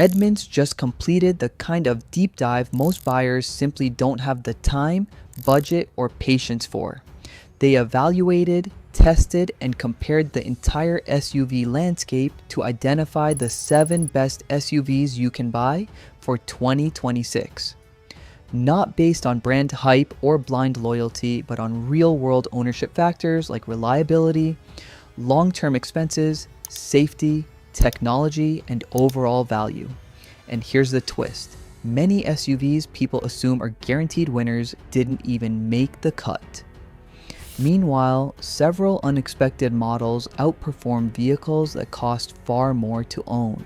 Edmunds just completed the kind of deep dive most buyers simply don't have the time, budget, or patience for. They evaluated, tested, and compared the entire SUV landscape to identify the 7 best SUVs you can buy for 2026. Not based on brand hype or blind loyalty, but on real-world ownership factors like reliability, long-term expenses, safety, technology, and overall value. And here's the twist. Many SUVs people assume are guaranteed winners didn't even make the cut. Meanwhile, several unexpected models outperform vehicles that cost far more to own.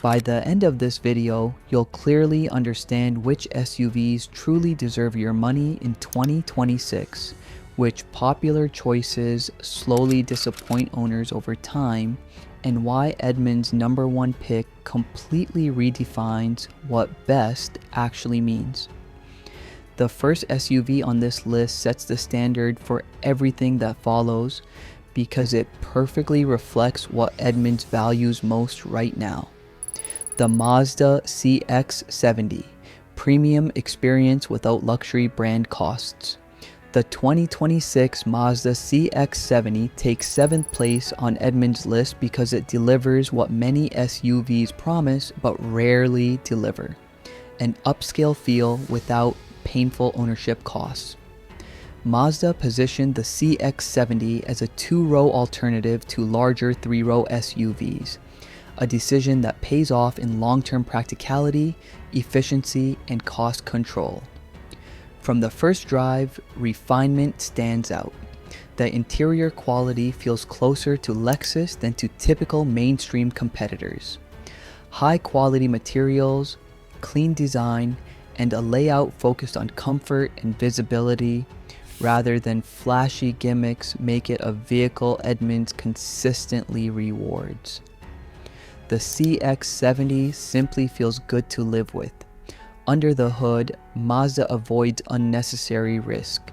By the end of this video, you'll clearly understand which SUVs truly deserve your money in 2026, which popular choices slowly disappoint owners over time, and why Edmunds' #1 pick completely redefines what best actually means. The first SUV on this list sets the standard for everything that follows because it perfectly reflects what Edmunds values most right now. The Mazda CX-70, premium experience without luxury brand costs. The 2026 Mazda CX-70 takes 7th place on Edmunds' list because it delivers what many SUVs promise but rarely deliver: an upscale feel without painful ownership costs. Mazda positioned the CX-70 as a 2-row alternative to larger 3-row SUVs, a decision that pays off in long-term practicality, efficiency, and cost control. From the first drive, refinement stands out. The interior quality feels closer to Lexus than to typical mainstream competitors. High-quality materials, clean design, and a layout focused on comfort and visibility rather than flashy gimmicks make it a vehicle Edmunds consistently rewards. The CX-70 simply feels good to live with. Under the hood, Mazda avoids unnecessary risk.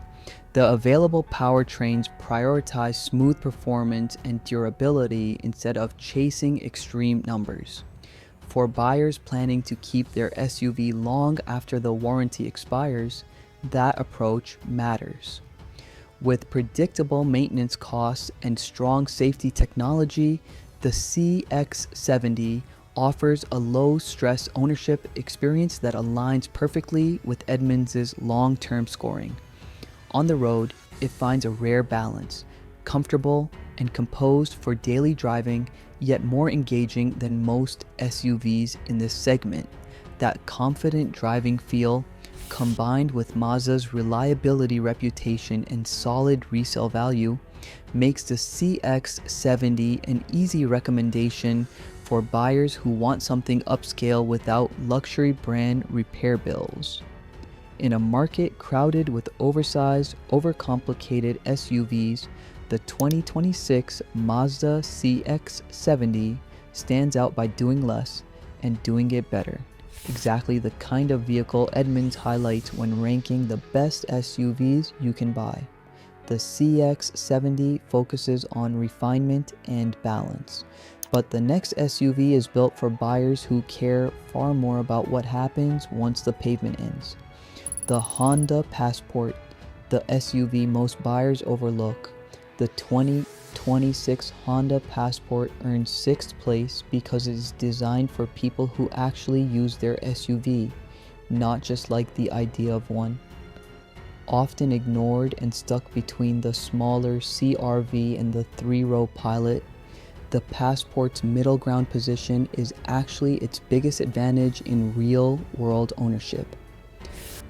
The available powertrains prioritize smooth performance and durability instead of chasing extreme numbers. For buyers planning to keep their SUV long after the warranty expires, that approach matters. With predictable maintenance costs and strong safety technology, the CX-70 offers a low-stress ownership experience that aligns perfectly with Edmunds' long-term scoring. On the road, it finds a rare balance, comfortable and composed for daily driving, yet more engaging than most SUVs in this segment. That confident driving feel, combined with Mazda's reliability reputation and solid resale value, makes the CX-70 an easy recommendation for buyers who want something upscale without luxury brand repair bills. In a market crowded with oversized, overcomplicated SUVs, the 2026 Mazda CX-70 stands out by doing less and doing it better. Exactly the kind of vehicle Edmunds highlights when ranking the best SUVs you can buy. The CX-70 focuses on refinement and balance, but the next SUV is built for buyers who care far more about what happens once the pavement ends. The Honda Passport, the SUV most buyers overlook. The 2026 Honda Passport earned 6th place because it is designed for people who actually use their SUV, not just like the idea of one. Often ignored and stuck between the smaller CR-V and the 3-row Pilot, the Passport's middle ground position is actually its biggest advantage in real-world ownership.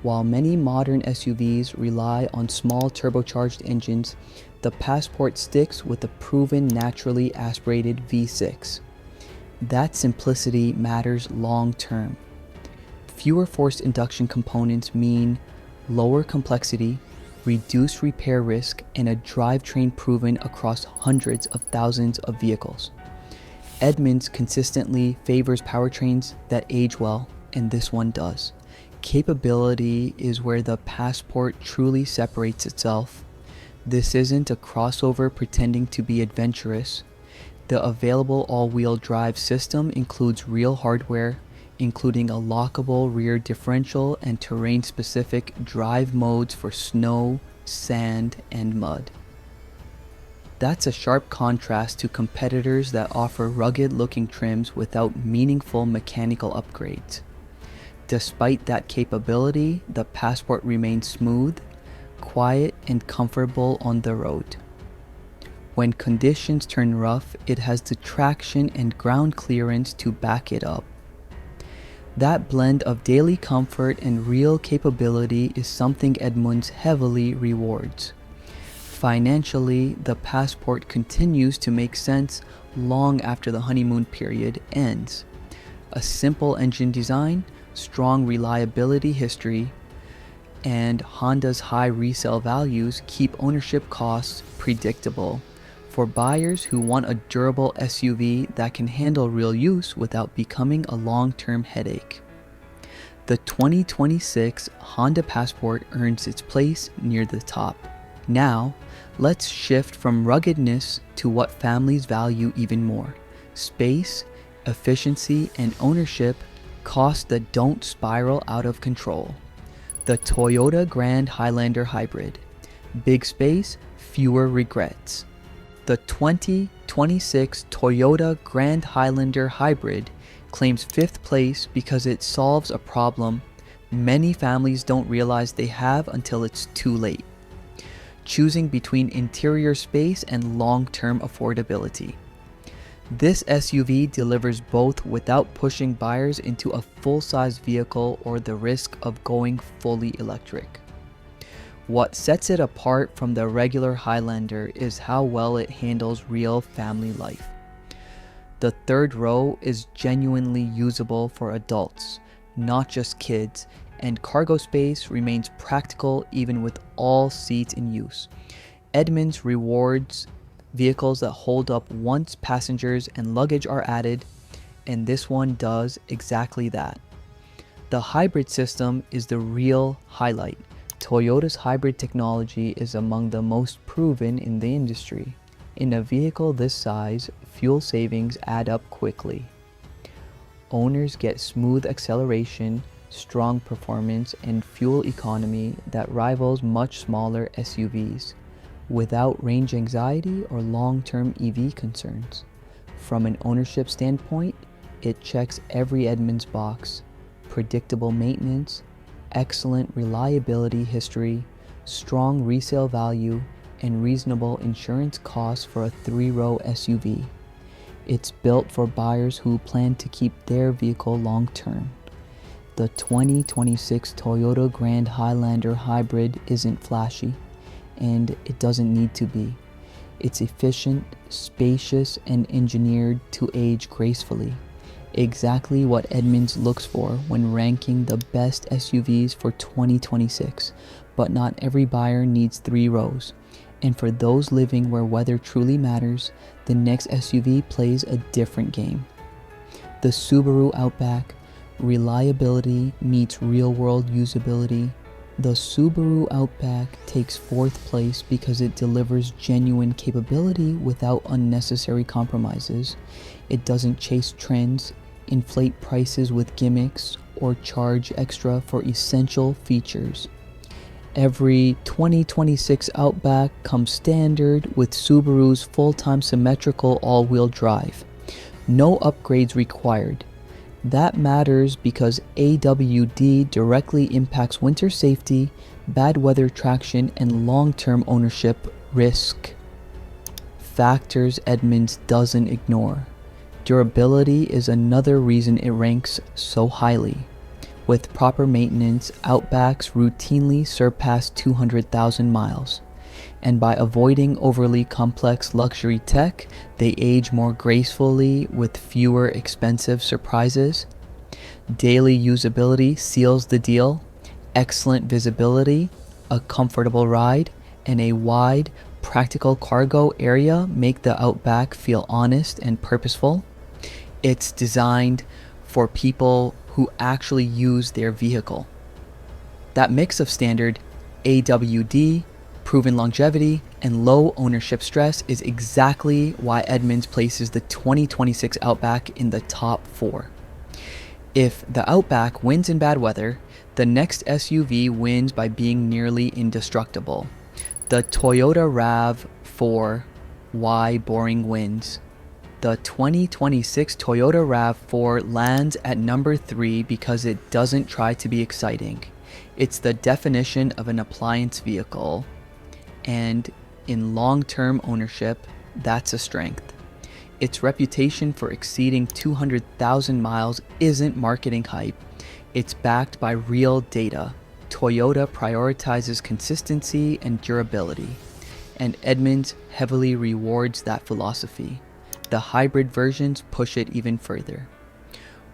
While many modern SUVs rely on small turbocharged engines, the Passport sticks with a proven naturally aspirated V6. That simplicity matters long-term. Fewer forced induction components mean lower complexity, reduced repair risk, and a drivetrain proven across hundreds of thousands of vehicles. Edmunds consistently favors powertrains that age well, and this one does. Capability is where the Passport truly separates itself. This isn't a crossover pretending to be adventurous. The available all-wheel drive system includes real hardware, including a lockable rear differential and terrain-specific drive modes for snow, sand, and mud. That's a sharp contrast to competitors that offer rugged-looking trims without meaningful mechanical upgrades. Despite that capability, the Passport remains smooth, quiet, and comfortable on the road. When conditions turn rough, it has the traction and ground clearance to back it up. That blend of daily comfort and real capability is something Edmunds heavily rewards. Financially, the Passport continues to make sense long after the honeymoon period ends. A simple engine design, strong reliability history, and Honda's high resale values keep ownership costs predictable for buyers who want a durable SUV that can handle real use without becoming a long-term headache. The 2026 Honda Passport earns its place near the top. Now, let's shift from ruggedness to what families value even more: space, efficiency, and ownership, costs that don't spiral out of control. The Toyota Grand Highlander Hybrid. Big space, fewer regrets. The 2026 Toyota Grand Highlander Hybrid claims 5th place because it solves a problem many families don't realize they have until it's too late: choosing between interior space and long-term affordability. This SUV delivers both without pushing buyers into a full-size vehicle or the risk of going fully electric. What sets it apart from the regular Highlander is how well it handles real family life. The third row is genuinely usable for adults, not just kids, and cargo space remains practical even with all seats in use. Edmunds rewards vehicles that hold up once passengers and luggage are added, and this one does exactly that. The hybrid system is the real highlight. Toyota's hybrid technology is among the most proven in the industry. In a vehicle this size, fuel savings add up quickly. Owners get smooth acceleration, strong performance, and fuel economy that rivals much smaller SUVs, without range anxiety or long-term EV concerns. From an ownership standpoint, it checks every Edmunds box: predictable maintenance, excellent reliability history, strong resale value, and reasonable insurance costs for a 3-row SUV. It's built for buyers who plan to keep their vehicle long-term. The 2026 Toyota Grand Highlander Hybrid isn't flashy, and it doesn't need to be. It's efficient, spacious, and engineered to age gracefully. Exactly what Edmunds looks for when ranking the best SUVs for 2026, but not every buyer needs 3 rows. And for those living where weather truly matters, the next SUV plays a different game. The Subaru Outback. Reliability meets real-world usability. The Subaru Outback takes 4th place because it delivers genuine capability without unnecessary compromises. It doesn't chase trends, inflate prices with gimmicks, or charge extra for essential features. Every 2026 Outback comes standard with Subaru's full-time symmetrical all-wheel drive. No upgrades required. That matters because AWD directly impacts winter safety, bad weather traction, and long-term ownership risk. Factors Edmunds doesn't ignore. Durability is another reason it ranks so highly. With proper maintenance, Outbacks routinely surpass 200,000 miles. And by avoiding overly complex luxury tech, they age more gracefully with fewer expensive surprises. Daily usability seals the deal. Excellent visibility, a comfortable ride, and a wide, practical cargo area make the Outback feel honest and purposeful. It's designed for people who actually use their vehicle. That mix of standard AWD, proven longevity, and low ownership stress is exactly why Edmunds places the 2026 Outback in the top 4. If the Outback wins in bad weather, the next SUV wins by being nearly indestructible. The Toyota RAV4, why boring wins. The 2026 Toyota RAV4 lands at number 3 because it doesn't try to be exciting. It's the definition of an appliance vehicle, and in long-term ownership, that's a strength. Its reputation for exceeding 200,000 miles isn't marketing hype. It's backed by real data. Toyota prioritizes consistency and durability, and Edmunds heavily rewards that philosophy. The hybrid versions push it even further.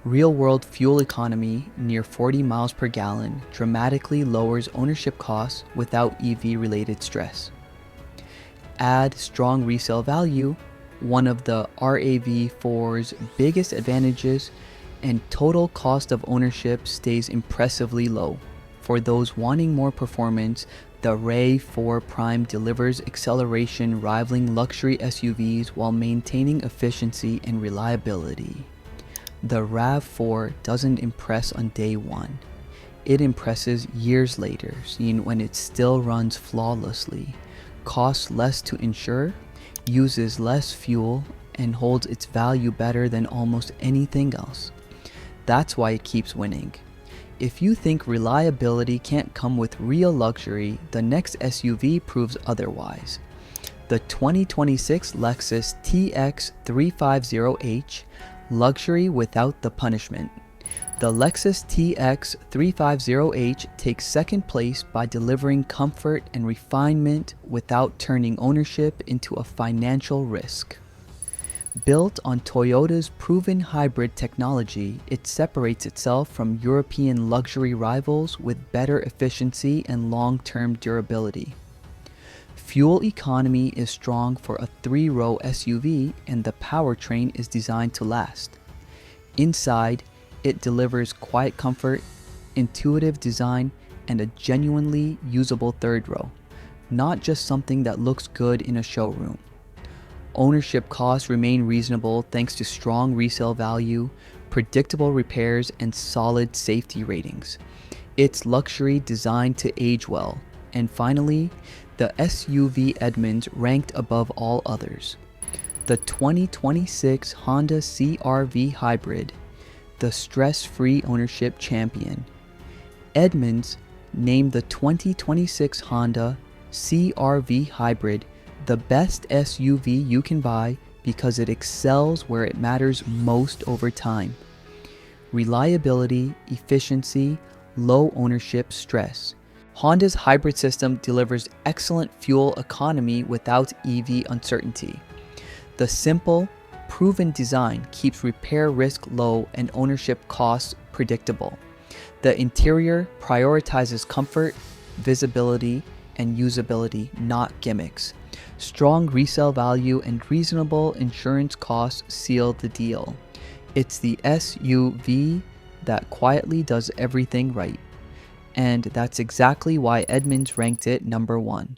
Real-world fuel economy near 40 miles per gallon dramatically lowers ownership costs without EV-related stress. Add strong resale value, one of the RAV4's biggest advantages, and total cost of ownership stays impressively low. For those wanting more performance, the RAV4 Prime delivers acceleration rivaling luxury SUVs while maintaining efficiency and reliability. The RAV4 doesn't impress on day one. It impresses years later, seen when it still runs flawlessly, costs less to insure, uses less fuel, and holds its value better than almost anything else. That's why it keeps winning. If you think reliability can't come with real luxury, the next SUV proves otherwise. The 2026 Lexus TX350H, luxury without the punishment. The Lexus TX350H takes second place by delivering comfort and refinement without turning ownership into a financial risk. Built on Toyota's proven hybrid technology, it separates itself from European luxury rivals with better efficiency and long-term durability. Fuel economy is strong for a 3-row SUV, and the powertrain is designed to last. Inside, it delivers quiet comfort, intuitive design, and a genuinely usable third row, not just something that looks good in a showroom. Ownership costs remain reasonable thanks to strong resale value, predictable repairs, and solid safety ratings. It's luxury designed to age well. And finally, the SUV Edmunds ranked above all others. The 2026 Honda CR-V Hybrid, the stress-free ownership champion. Edmunds named the 2026 Honda CR-V Hybrid the best SUV you can buy because it excels where it matters most over time. Reliability, efficiency, low ownership stress. Honda's hybrid system delivers excellent fuel economy without EV uncertainty. The simple, proven design keeps repair risk low and ownership costs predictable. The interior prioritizes comfort, visibility, and usability, not gimmicks. Strong resale value and reasonable insurance costs seal the deal. It's the SUV that quietly does everything right. And that's exactly why Edmunds ranked it number 1.